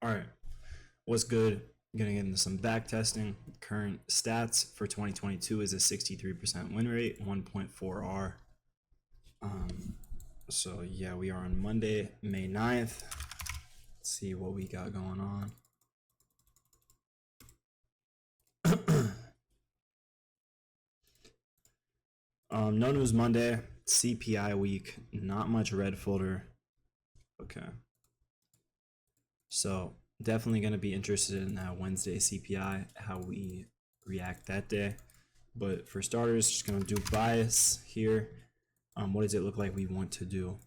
All right, what's good? Gonna get into some back testing. Current stats for 2022 is a 63% win rate, 1.4 R. So yeah, we are on Monday, May 9th. Let's see what we got going on. No news Monday, CPI week, not much red folder. Okay. So definitely going to be interested in that Wednesday CPI, how we react that day. But for starters, just going to do bias here. What does it look like we want to do?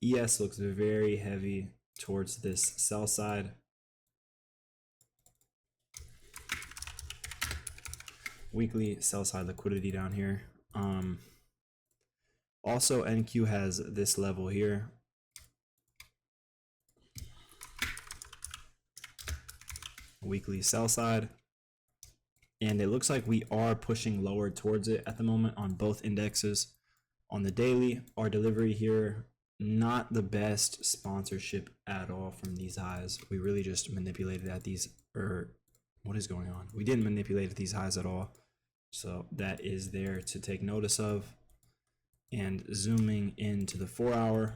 ES looks very heavy towards this sell side. Weekly sell side liquidity down here. Also, NQ has this level here. Weekly sell side. And it looks like we are pushing lower towards it at the moment on both indexes. On the daily, our delivery here, not the best sponsorship at all from these highs. We really just manipulated at these, or what is going on? We didn't manipulate at these highs at all. So that is there to take notice of. And zooming into the 4 hour,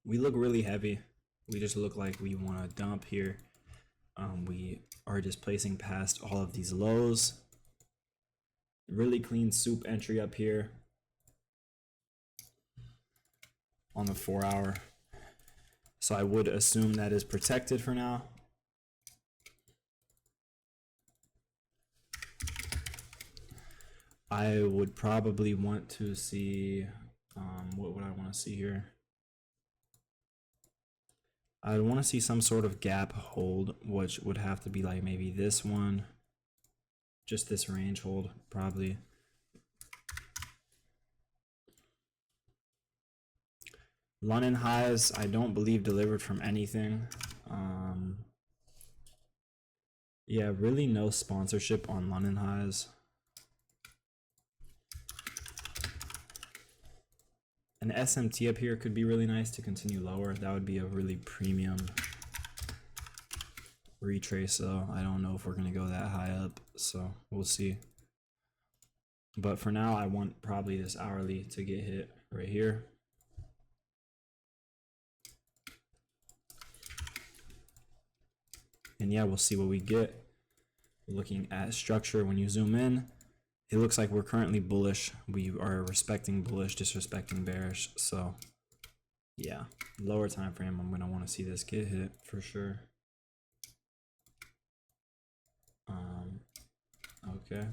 we look really heavy. We just look like we want to dump here. We are just placing past all of these lows. Really clean soup entry up here on the 4 hour. So I would assume that is protected for now. I would probably want to see, what would I want to see here? I want to see some sort of gap hold, which would have to be like maybe this one. Just this range hold, probably. London highs, I don't believe delivered from anything. Yeah, really no sponsorship on London highs. An SMT up here could be really nice to continue lower. That would be a really premium retrace, though. I don't know if we're going to go that high up, so we'll see. But for now, I want probably this hourly to get hit right here. And yeah, we'll see what we get. Looking at structure, when you zoom in, it looks like we're currently bullish. We are respecting bullish, disrespecting bearish. So yeah, lower time frame, I'm gonna want to see this get hit for sure. Okay.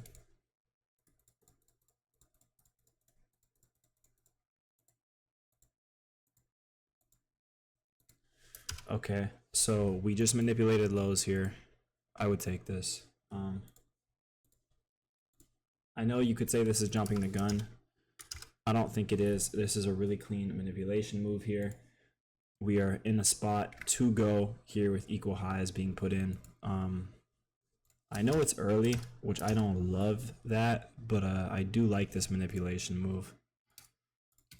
Okay, so we just manipulated lows here. I would take this. I know you could say this is jumping the gun. I don't think it is. This is a really clean manipulation move here. We are in a spot to go here with equal highs being put in. I know it's early, which I don't love that, but I do like this manipulation move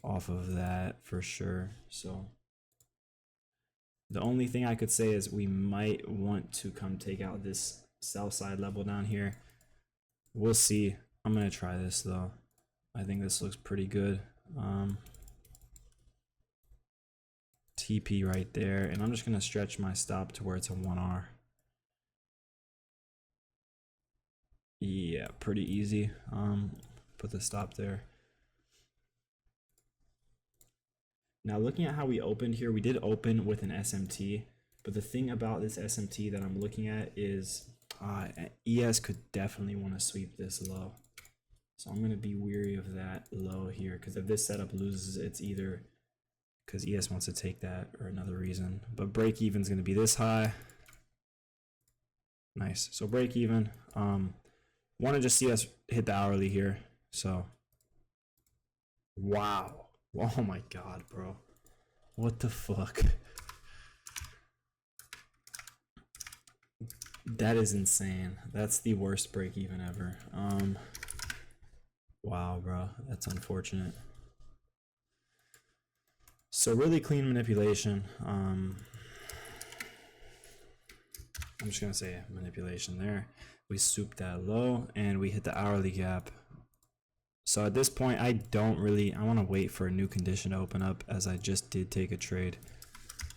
off of that for sure. So the only thing I could say is we might want to come take out this sell side level down here. We'll see. I'm gonna try this though. I think this looks pretty good. TP right there, and I'm just gonna stretch my stop to where it's a 1R. Yeah, pretty easy. Put the stop there. Now looking at how we opened here, we did open with an SMT, but the thing about this SMT that I'm looking at is ES could definitely want to sweep this low. So I'm going to be weary of that low here, because if this setup loses, it's either because ES wants to take that or another reason. But break even is going to be this high. Nice. So break even. Want to just see us hit the hourly here. So wow. Oh my god, bro. What the fuck? That is insane. That's the worst break even ever. Wow, bro. That's unfortunate. So really clean manipulation. I'm just gonna say manipulation there. We swoop that low and we hit the hourly gap. So at this point, I want to wait for a new condition to open up, as I just did take a trade.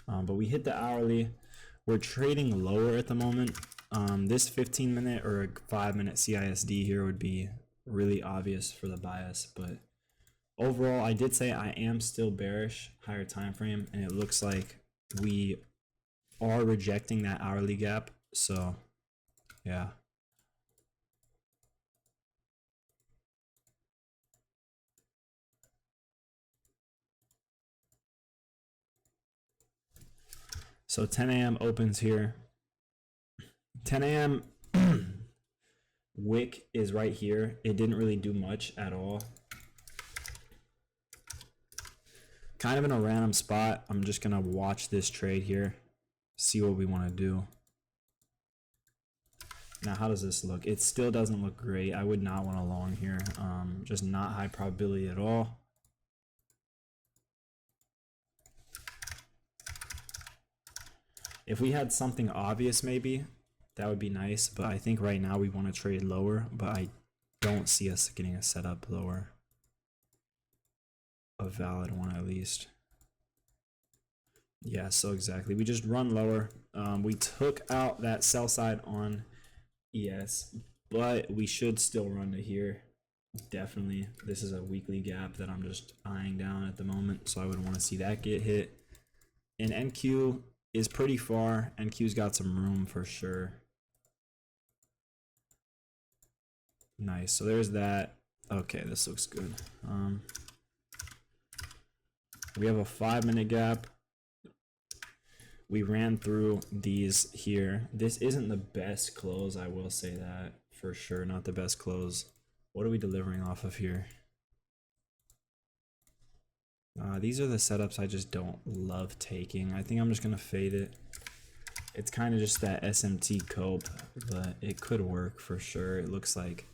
But we hit the hourly. We're trading lower at the moment. This 15-minute or a 5-minute CISD here would be really obvious for the bias, but overall, I did say I am still bearish, higher time frame, and it looks like we are rejecting that hourly gap. So yeah. So 10 a.m. opens here. 10 a.m. wick is right here. It didn't really do much at all. Kind of in a random spot. I'm just gonna watch this trade here, see what we want to do. Now, how does this look? It still doesn't look great. I would not want to long here. Just not high probability at all. If we had something obvious, maybe that would be nice, but I think right now we want to trade lower, but I don't see us getting a setup lower. A valid one at least. Yeah, so exactly. We just run lower. We took out that sell side on ES, but we should still run to here. Definitely. This is a weekly gap that I'm just eyeing down at the moment, so I would want to see that get hit. And NQ is pretty far. NQ's got some room for sure. Nice. So there's that. Okay, this looks good. We have a 5-minute gap. We ran through these here. This isn't the best close, I will say that for sure. Not the best close. What are we delivering off of here? These are the setups I just don't love taking. I think I'm just gonna fade it. It's kind of just that SMT cope, but it could work for sure. It looks like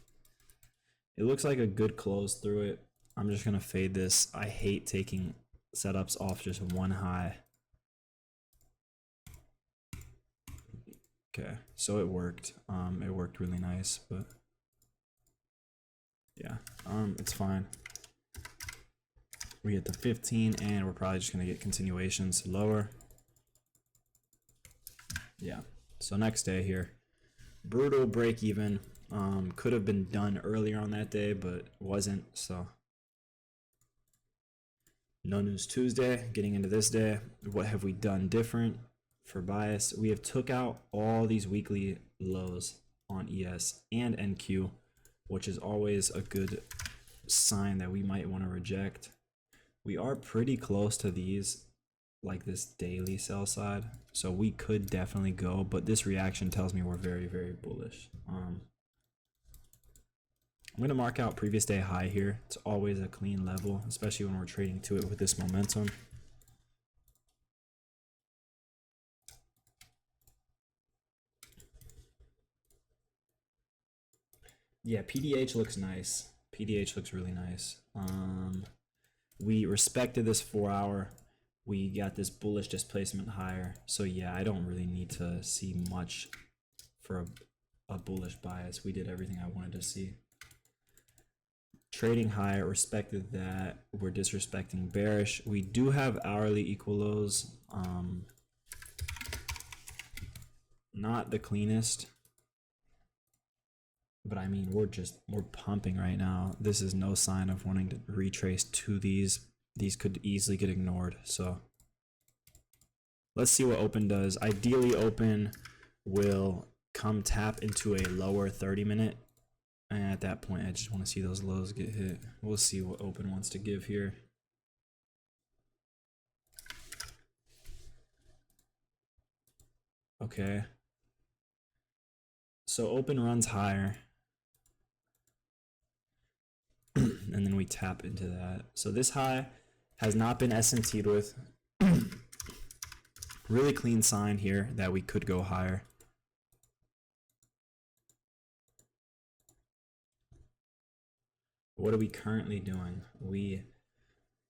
a good close through it. I'm just gonna fade this. I hate taking setups off just one high. Okay, so it worked. It worked really nice, but yeah, it's fine. We hit the 15, and we're probably just gonna get continuations lower. Yeah. So next day here, brutal break even. Could have been done earlier on that day, but wasn't. So no news Tuesday. Getting into this day, what have we done different for bias? We have took out all these weekly lows on ES and NQ, which is always a good sign that we might want to reject. We are pretty close to these, like this daily sell side, so we could definitely go, but this reaction tells me we're very, very bullish. I'm gonna mark out previous day high here. It's always a clean level, especially when we're trading to it with this momentum. Yeah, PDH looks nice. PDH looks really nice. We respected this 4-hour. We got this bullish displacement higher. So yeah, I don't really need to see much for a bullish bias. We did everything I wanted to see. Trading higher, respected that. We're disrespecting bearish. We do have hourly equal lows. Not the cleanest, but I mean, we're pumping right now. This is no sign of wanting to retrace to these. These could easily get ignored. So let's see what open does. Ideally, open will come tap into a lower 30-minute. And at that point, I just want to see those lows get hit. We'll see what open wants to give here. Okay. So open runs higher. And then we tap into that. So this high has not been SMT'd with. Really clean sign here that we could go higher. What are we currently doing? We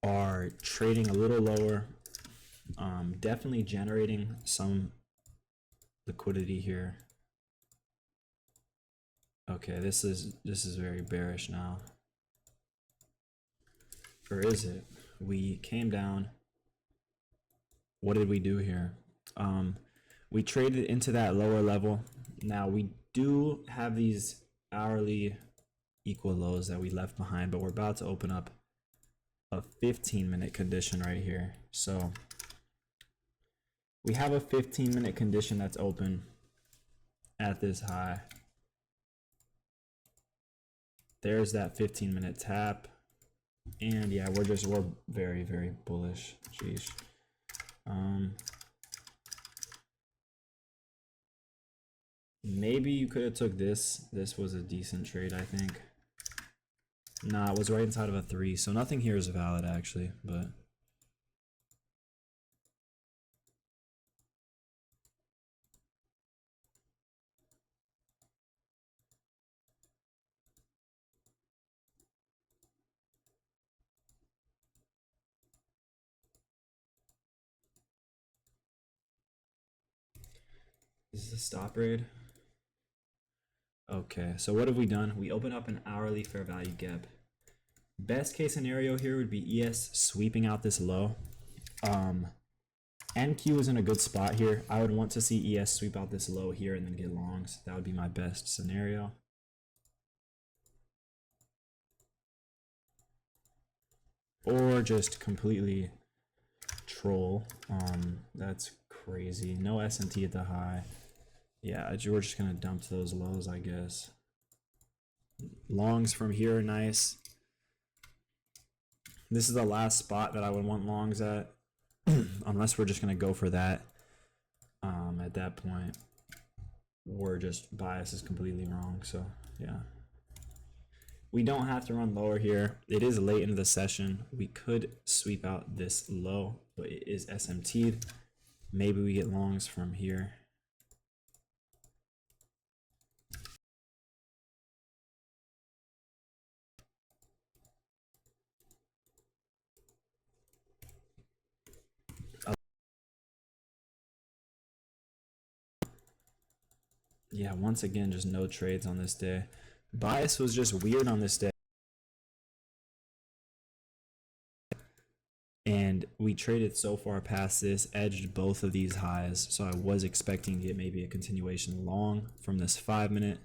are trading a little lower, definitely generating some liquidity here. Okay, this is very bearish now. Or is it? We came down. What did we do here? We traded into that lower level. Now we do have these hourly equal lows that we left behind, but we're about to open up a 15-minute condition right here. So we have a 15-minute condition that's open at this high. There's that 15-minute tap. And yeah, we're very, very bullish. Jeez. Maybe you could have took this. This was a decent trade, I think. Nah, it was right inside of a 3, so nothing here is valid actually, but this is a stop raid. Okay, so what have we done? We open up an hourly fair value gap. Best case scenario here would be ES sweeping out this low. NQ is in a good spot here. I would want to see ES sweep out this low here and then get longs. That would be my best scenario. Or just completely troll. That's crazy. No S&T at the high. Yeah, we're just gonna dump those lows, I guess. Longs from here are nice. This is the last spot that I would want longs at, unless we're just gonna go for that. At that point, we're just bias is completely wrong. So yeah, we don't have to run lower here. It is late into the session. We could sweep out this low, but it is SMT'd. Maybe we get longs from here. Yeah, once again, just no trades on this day. Bias was just weird on this day. And we traded so far past this, edged both of these highs. So I was expecting to get maybe a continuation long from this 5-minute.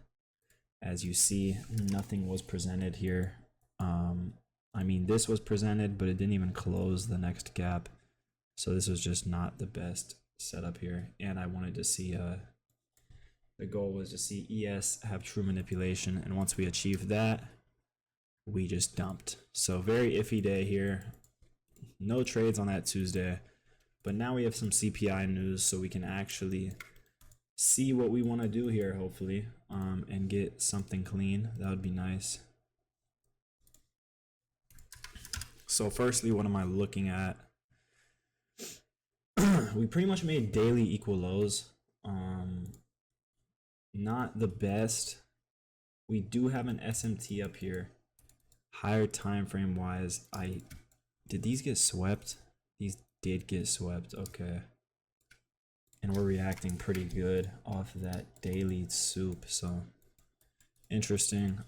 As you see, nothing was presented here. I mean, this was presented, but it didn't even close the next gap. So this was just not the best setup here. And I wanted to see the goal was to see ES have true manipulation, and once we achieved that, we just dumped. So very iffy day here. No trades on that Tuesday, but now we have some CPI news, so we can actually see what we want to do here, hopefully, and get something clean. That would be nice. So firstly, what am I looking at? We pretty much made daily equal lows. Not the best. We do have an SMT up here. Higher time frame wise, did these get swept? These did get swept. Okay. And we're reacting pretty good off of that daily soup, so interesting.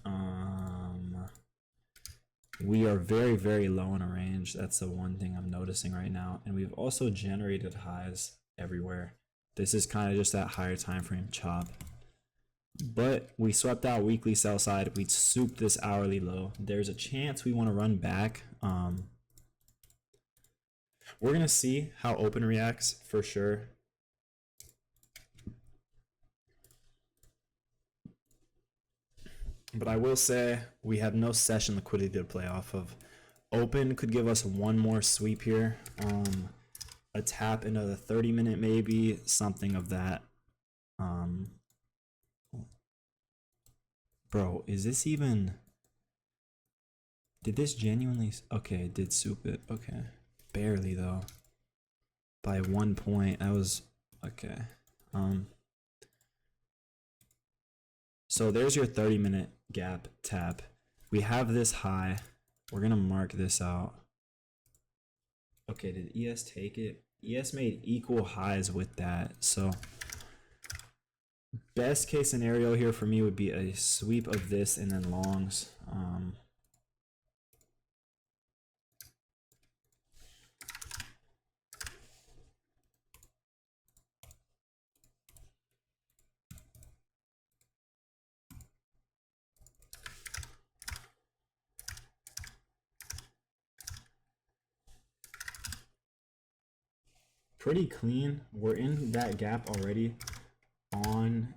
We are very, very low in a range. That's the one thing I'm noticing right now. And we've also generated highs everywhere. This is kind of just that higher time frame chop. But we swept out weekly sell side. We souped this hourly low. There's a chance we want to run back. We're gonna see how open reacts for sure. But I will say we have no session liquidity to play off of. Open could give us one more sweep here. A tap into the 30-minute maybe, something of that. Bro, is this even... Did this genuinely... Okay, it did soup it. Okay. Barely, though. By 1 point. That was... Okay. So there's your 30-minute gap tap. We have this high. We're going to mark this out. Okay, did ES take it? ES made equal highs with that. So Best case scenario here for me would be a sweep of this and then longs. Pretty clean. We're in that gap already on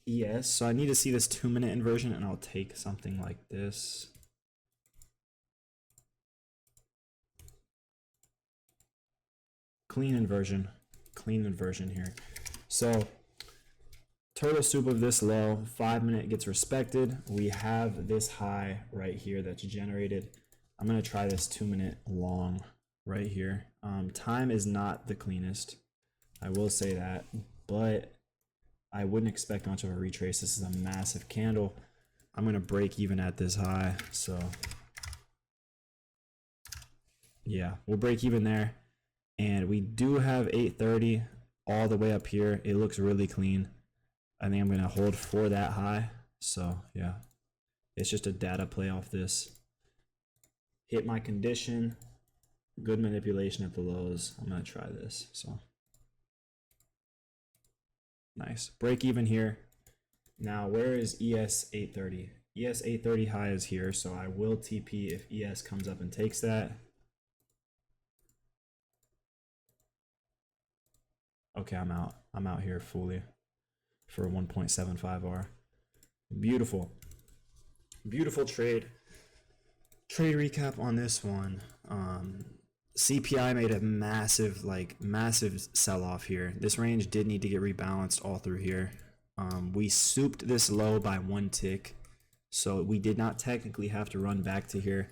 ES. So I need to see this 2-minute inversion, and I'll take something like this. Clean inversion here. So turtle soup of this low, 5-minute gets respected. We have this high right here that's generated. I'm gonna try this 2-minute long right here. Time is not the cleanest, I will say that, but I wouldn't expect much of a retrace. This is a massive candle. I'm gonna break even at this high, so yeah, we'll break even there. And we do have 830 all the way up here. It looks really clean. I think I'm gonna hold for that high. So yeah, it's just a data play off this. Hit my condition. Good manipulation at the lows. I'm gonna try this. So nice. Break even here. Now where is ES 830? ES 830 high is here, so I will TP if ES comes up and takes that. Okay, I'm out. I'm out here fully for 1.75R. Beautiful. Beautiful trade. Trade recap on this one. CPI made a massive sell-off here. This range did need to get rebalanced all through here. We souped this low by 1 tick, so we did not technically have to run back to here.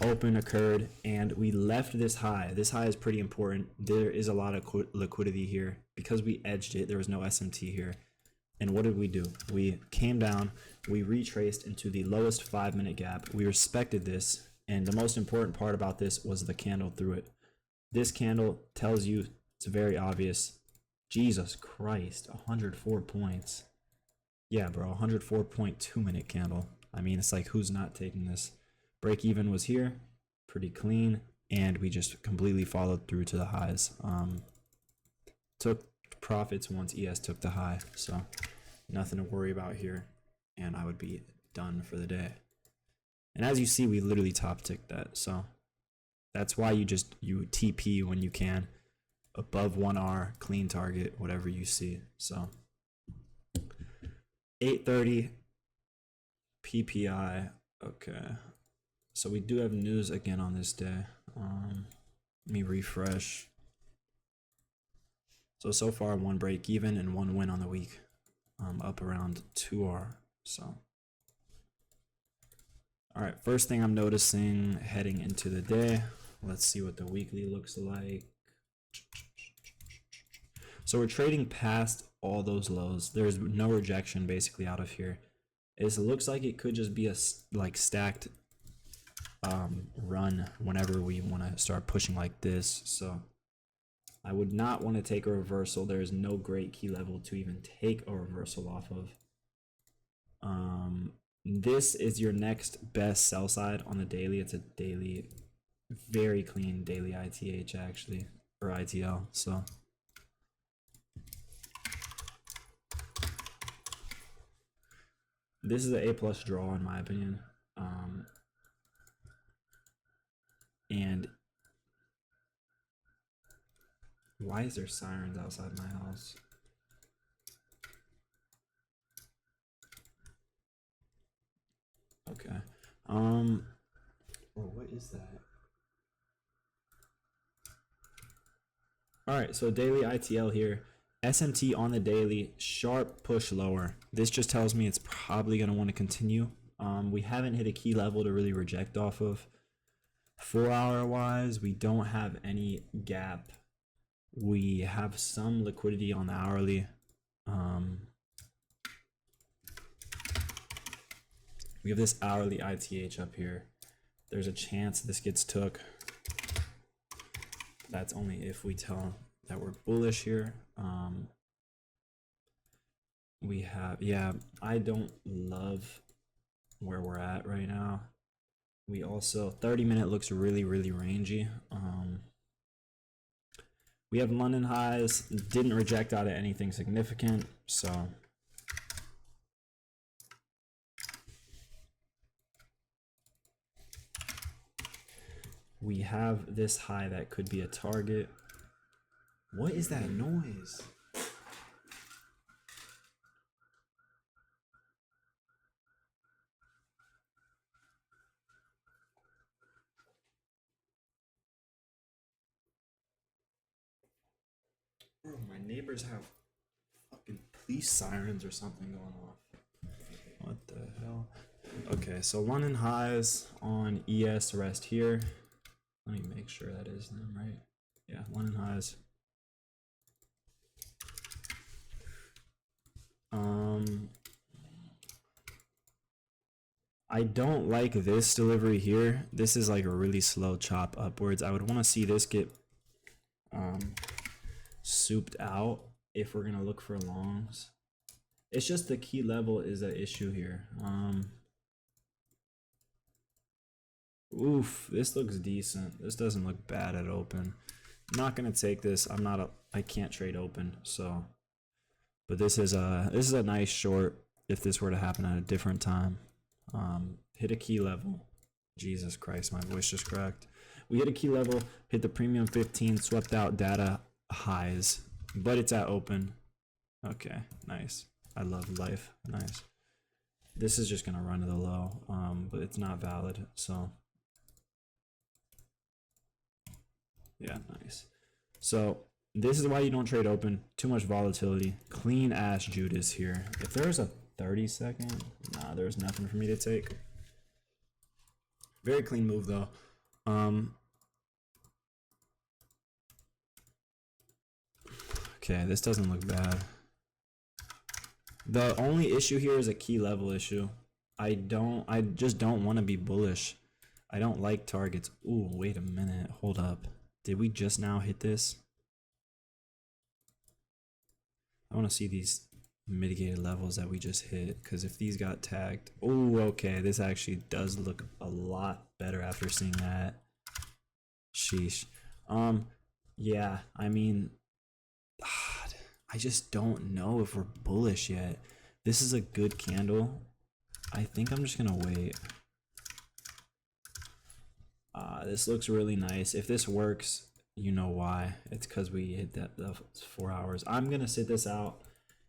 Open occurred, and we left this high. This high is pretty important. There is a lot of liquidity here. Because we edged it, there was no SMT here. And what did we do? We came down, we retraced into the lowest 5-minute gap. We respected this, and the most important part about this was the candle through it. This candle tells you, it's very obvious. Jesus Christ, 104 points. Yeah, bro, 104.2-minute candle. I mean, it's like, who's not taking this? Break even was here, pretty clean, and we just completely followed through to the highs. Took profits once ES took the high, so nothing to worry about here, and I would be done for the day. And as you see, we literally top ticked that, so that's why you TP when you can, above 1R, clean target, whatever you see. So 830 PPI. Okay, so we do have news again on this day. Let me refresh. So far 1 break even and 1 win on the week, up around 2R. So all right, first thing I'm noticing heading into the day, let's see what the weekly looks like. So we're trading past all those lows. There's no rejection basically out of here. It looks like it could just be a stacked run whenever we want to start pushing like this. So I would not want to take a reversal. There's no great key level to even take a reversal off of. This is your next best sell side on the daily. It's a daily, very clean daily ITH actually, or ITL. So this is an A+ draw in my opinion. And why is there sirens outside my house? Okay. Oh, what is that? All right, so daily ITL here. SMT on the daily, sharp push lower. This just tells me it's probably going to want to continue. We haven't hit a key level to really reject off of. 4-hour wise, we don't have any gap. We have some liquidity on the hourly. We have this hourly ITH up here. There's a chance this gets took. That's only if we tell that we're bullish here. we have, yeah, I don't love where we're at right now. We also, 30-minute looks really, really rangy. We have London highs, didn't reject out of anything significant, so we have this high that could be a target. What is that noise? Bro, my neighbors have fucking police sirens or something going off. What the hell? Okay, so London highs on ES rest here. Let me make sure that is them, right? Yeah, London highs. I don't like this delivery here. This is like a really slow chop upwards. I would want to see this get souped out if we're gonna look for longs. It's just the key level is an issue here. Oof, this looks decent. This doesn't look bad at open. I'm not gonna take this. I can't trade open, so. But this is a nice short if this were to happen at a different time. Hit a key level. Jesus Christ, my voice just cracked. We hit a key level, hit the premium 15, swept out data highs, but it's at open. Okay, nice. I love life. Nice. This is just gonna run to the low, but it's not valid, so yeah, nice. So this is why you don't trade open. Too much volatility. Clean ass Judas here. If there's a 30-second, nah, there's nothing for me to take. Very clean move though. Okay, this doesn't look bad. The only issue here is a key level issue. I just don't want to be bullish. I don't like targets. Ooh, wait a minute. Hold up. Did we just now hit this? I want to see these mitigated levels that we just hit, because if these got tagged, oh, okay, this actually does look a lot better after seeing that. Sheesh. Yeah, I mean, God, I just don't know if we're bullish yet. This is a good candle. I think I'm just gonna wait. This looks really nice. If this works, you know why. It's because we hit that 4 hours. I'm gonna sit this out.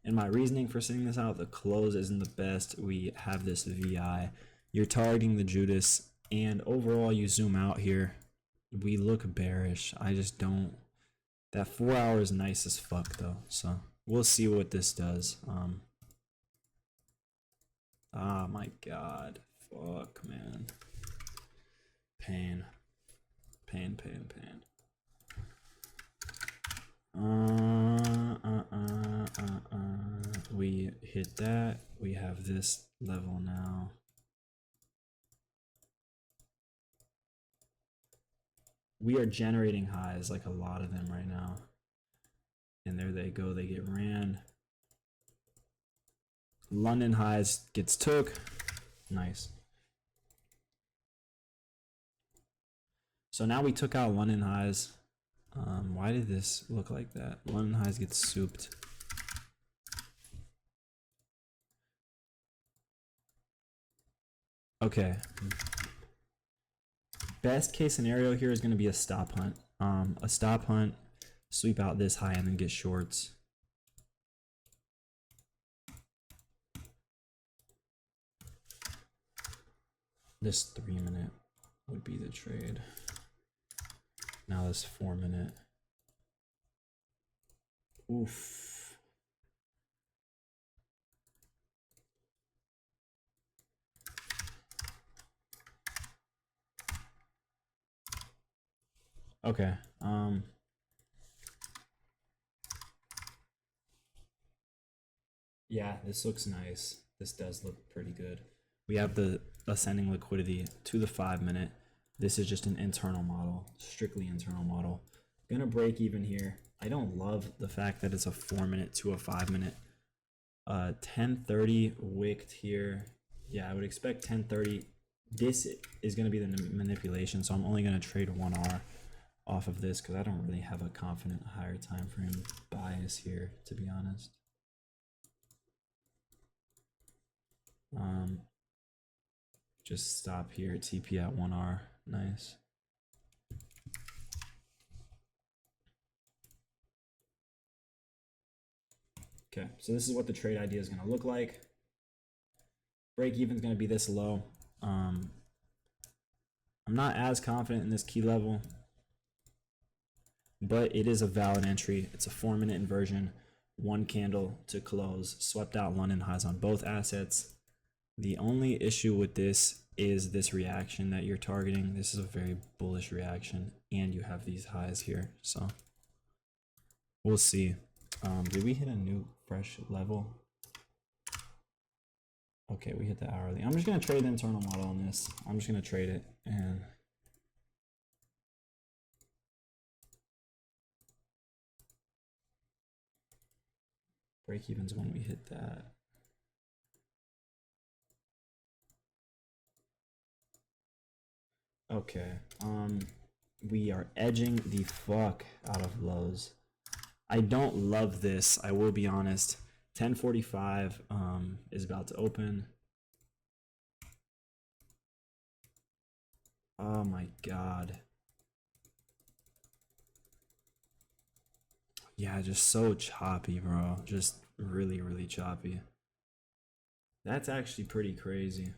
And my reasoning for sitting this out, the close isn't the best. We have this VI. You're targeting the Judas, and overall you zoom out here. We look bearish. I just don't. That 4 hours is nice as fuck though. So we'll see what this does. Ah, my God. Fuck, man. Pain. Pain, pain, pain. We hit that. We have this level now. We are generating highs, like a lot of them right now. And there they go. They get ran. London highs gets took. Nice. So now we took out London highs. Why did this look like that? London highs get souped. Okay. Best case scenario here is going to be a stop hunt. A stop hunt, sweep out this high, and then get shorts. This 3 minute would be the trade. Now this 4 minute. Oof. Okay. Yeah, this looks nice. This does look pretty good. We have the ascending liquidity to the 5 minute. This is just an internal model, strictly internal model. Gonna break even here. I don't love the fact that it's a 4 minute to a 5 minute. 1030 wicked here. Yeah, I would expect 1030. This is going to be the manipulation, so I'm only going to trade 1R off of this because I don't really have a confident higher time frame bias here, to be honest. Just stop here, TP at 1R. Nice. Okay, so this is what the trade idea is going to look like. Break even is going to be this low. I'm not as confident in this key level, but it is a valid entry. It's a 4-minute inversion, 1 candle to close, swept out London highs on both assets. The only issue with this is this reaction that you're targeting. This is a very bullish reaction, and you have these highs here, so we'll see. Did we hit a new fresh level? Okay, we hit the hourly. I'm just gonna trade the internal model on this. I'm just gonna trade it, and break evens when we hit that. Okay, we are edging the fuck out of lows. I don't love this, I will be honest. 1045 is about to open. Oh my god. Yeah, just so choppy, bro. Just really, really choppy. That's actually pretty crazy.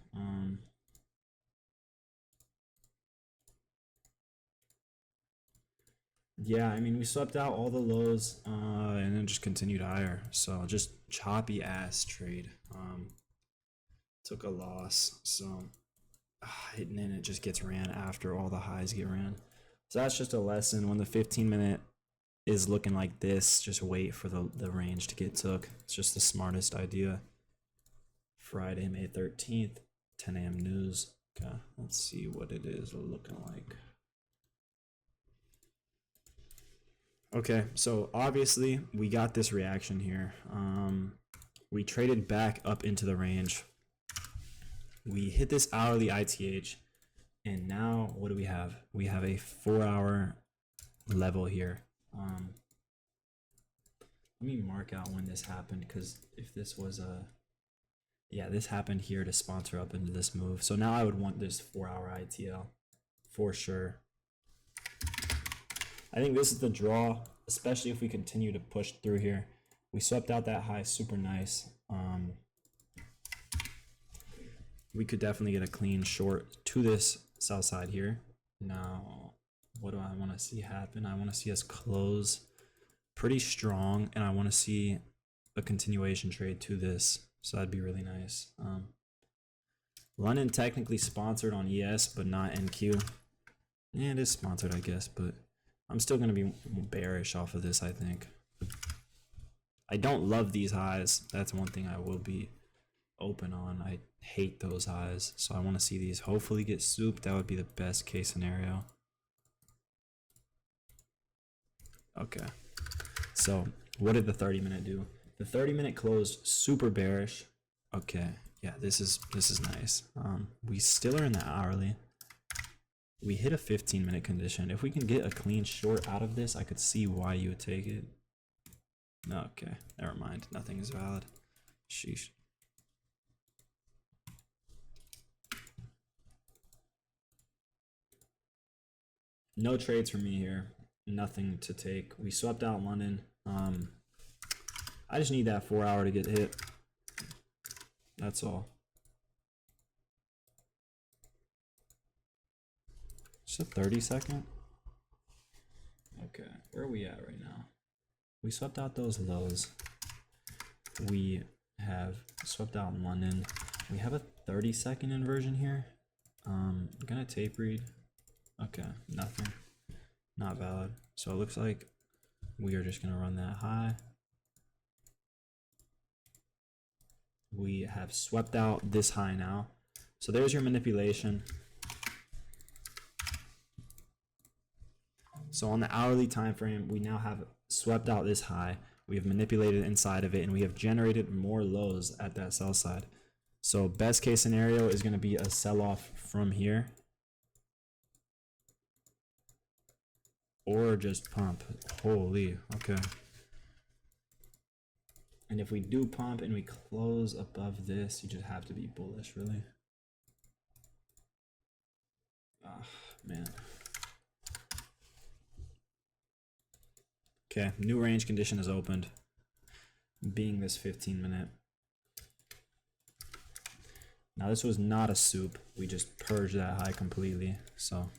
Yeah, I mean, we swept out all the lows and then just continued higher. So just choppy ass trade. Took a loss. So and then it just gets ran after all the highs get ran. So that's just a lesson. When the 15-minute is looking like this, just wait for the range to get took. It's just the smartest idea. Friday, May 13th, 10 a.m. news. Okay, let's see what it is looking like. Okay, so obviously we got this reaction here. We traded back up into the range. We hit this hourly ITH, and now what do we have? We have a 4-hour level here. Let me mark out when this happened, because if this was a, yeah, this happened here to sponsor up into this move. So now I would want this 4-hour ITL for sure. I think this is the draw, especially if we continue to push through here. We swept out that high, super nice. We could definitely get a clean short to this south side here. Now, what do I want to see happen? I want to see us close pretty strong, and I want to see a continuation trade to this. So that'd be really nice. London technically sponsored on ES, but not NQ. Yeah, it is sponsored, I guess, but I'm still going to be bearish off of this, I think. I don't love these highs. That's one thing I will be open on. I hate those highs. So I want to see these hopefully get souped. That would be the best case scenario. Okay. So what did the 30-minute do? The 30-minute closed super bearish. Okay. Yeah, this is nice. We still are in the hourly. We hit a 15-minute condition. If we can get a clean short out of this, I could see why you would take it. Okay, never mind. Nothing is valid. Sheesh. No trades for me here. Nothing to take. We swept out London. I just need that 4-hour to get hit. That's all. Just a 30-second. Okay, where are we at right now? We swept out those lows. We have swept out London. We have a 30-second inversion here. I'm gonna tape read. Okay, nothing. Not valid. So it looks like we are just gonna run that high. We have swept out this high now. So there's your manipulation. So on the hourly time frame, we now have swept out this high. We have manipulated inside of it, and we have generated more lows at that sell side. So best case scenario is going to be a sell-off from here, or just pump. Holy, okay. And if we do pump and we close above this, you just have to be bullish, really. Ah, man. Okay, new range condition is opened, being this 15-minute. Now this was not a soup. We just purged that high completely, so.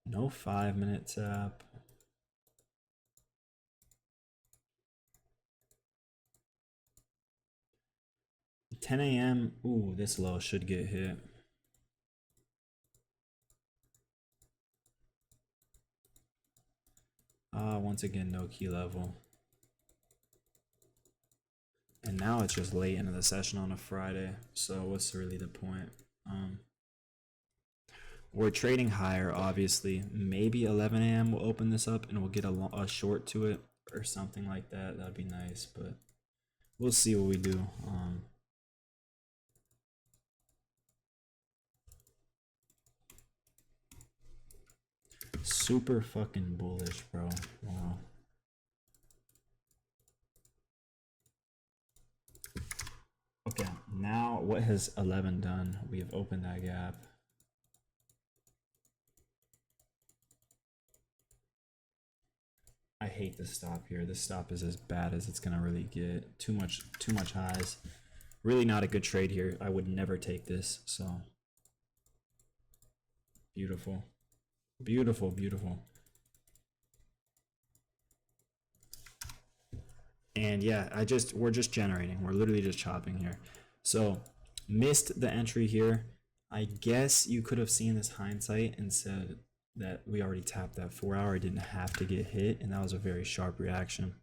No 5-minute tap. $10 a.m. Ooh, this low should get hit. Once again, no key level. And now it's just late into the session on a Friday, so what's really the point? We're trading higher, obviously. Maybe 11 a.m. will open this up and we'll get a short to it or something like that. That'd be nice, but we'll see what we do. Super fucking bullish, bro. Wow. Okay, now what has 11 done? We have opened that gap. I hate this stop here. This stop is as bad as it's gonna really get. Too much highs. Really not a good trade here. I would never take this, so. Beautiful. Beautiful, beautiful. And yeah, we're just generating. We're literally just chopping here. So missed the entry here. I guess you could have seen this hindsight and said that we already tapped that 4 hour. It didn't have to get hit, and that was a very sharp reaction.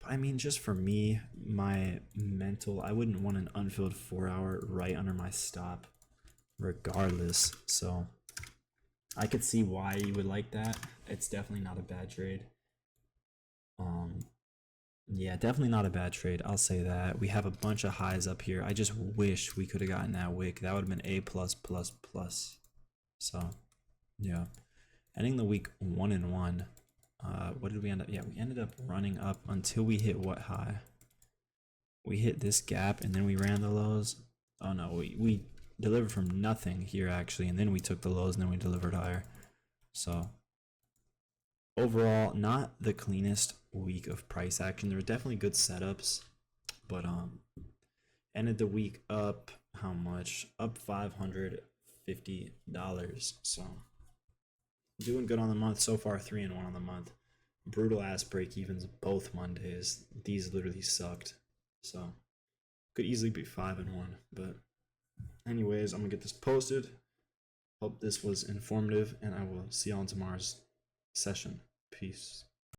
But I mean, just for me, my mental, I wouldn't want an unfilled 4 hour right under my stop regardless. So I could see why you would like that. It's definitely not a bad trade. Yeah, definitely not a bad trade. I'll say that. We have a bunch of highs up here. I just wish we could have gotten that wick. That would have been A+++. So, yeah. Ending the week 1-1. What did we end up? Yeah, we ended up running up until we hit what high? We hit this gap and then we ran the lows. Oh no, we delivered from nothing here actually, and then we took the lows and then we delivered higher. So overall, not the cleanest week of price action. There were definitely good setups, but ended the week up how much? Up $550. So doing good on the month so far. 3-1 on the month. Brutal ass break evens both Mondays. These literally sucked. So could easily be 5-1, but anyways, I'm gonna get this posted. Hope this was informative, and I will see you on tomorrow's session. Peace.